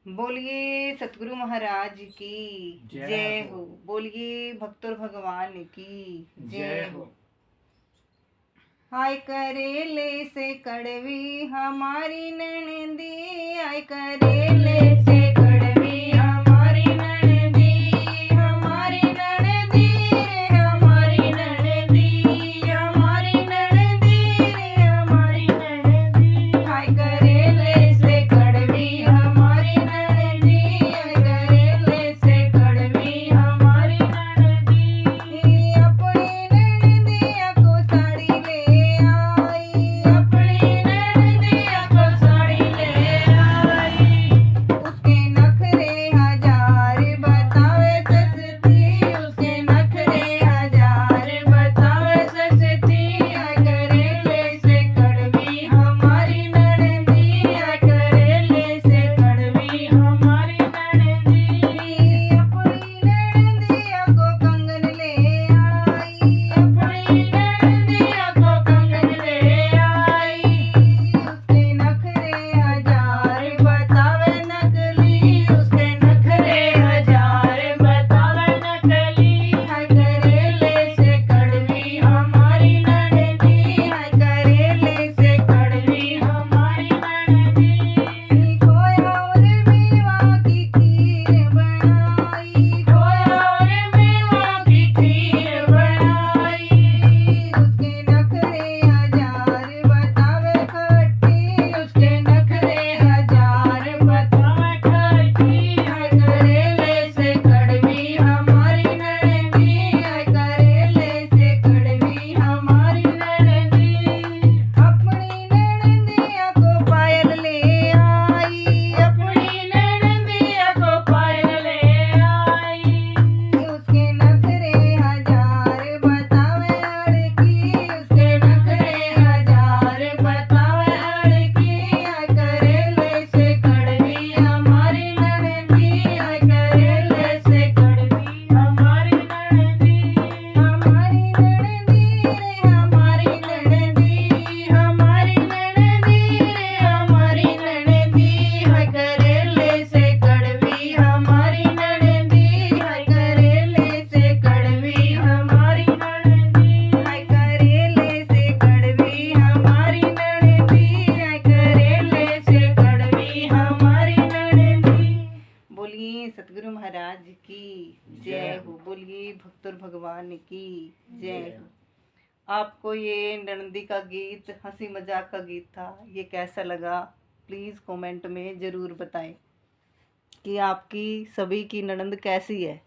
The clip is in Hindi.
बोलिए सतगुरु महाराज की जय हो। बोलिए भक्तों भगवान की जय हो। हाय करेले से कड़वी हमारी ननदी, हाय करेले से कड़वी हमारी ननदी, हमारी ननदी रे हमारी ननदी, हमारी ननदी रे हमारी ननदी। हाय करेले से कड़वी हमारी ननदी, हाय करेले से कड़वी हमारी ननदी। अपनी ननदिया को साड़ी ले आई, अपनी ननदिया को साड़ी ले आई। उसके नखरे हजार बतावे सस्ती, उसके नखरे हजार बतावे सस्ती। हाय करेले से कड़वी हमारी ननदी, हाय करेले से कड़वी हमारी ननदी। अपनी ननदिया को कंगन ले आई, अपनी ननदिया को कंगन ले आई। उसके नखरे हजार बतावे नकली, उसके नखरे हजार बतावे नकली। हाय करेले से कड़वी हमारी ननदी, हाय करेले से कड़वी हमारी ननदी। खोया और मेवा की खीर बनाई, खोया और मेवा की खीर बनाई। उसके नखरे हजार बतावे खट्टी, उसके नखरे हजार बतावे खट्टी। हाय करेले से कड़वी हमारी ननदी, हाय करेले से कड़वी हमारी ननदी। अपनी ननदिया को पायल ले आई, अपनी ननदिया को पायल ले आई। उसके नखरे हजार बतावे अड़की, उसके नखरे हजार बतावे अड़की। हाय करेले से कड़वी हमारी ननदी, हाय करेले से कड़वी हमारी ननदी। हमारी ननदी रे हमारी ननदी, हमारी ननदी रे हमारी ननदी। हाय करेले से कड़वी हमारी ननदी, हाय करेले से कड़वी हमारी ननदी। हाय करेले से कड़वी हमारी ननदी, हाय करेले से कड़वी हमारी ननदी। बोलिए सतगुरु महाराज की जय हो। बोलिए भक्तों भगवान की जय हो। आपको ये ननदी का गीत हंसी मजाक का गीत था, ये कैसा लगा प्लीज़ कमेंट में ज़रूर बताएं कि आपकी सभी की ननद कैसी है।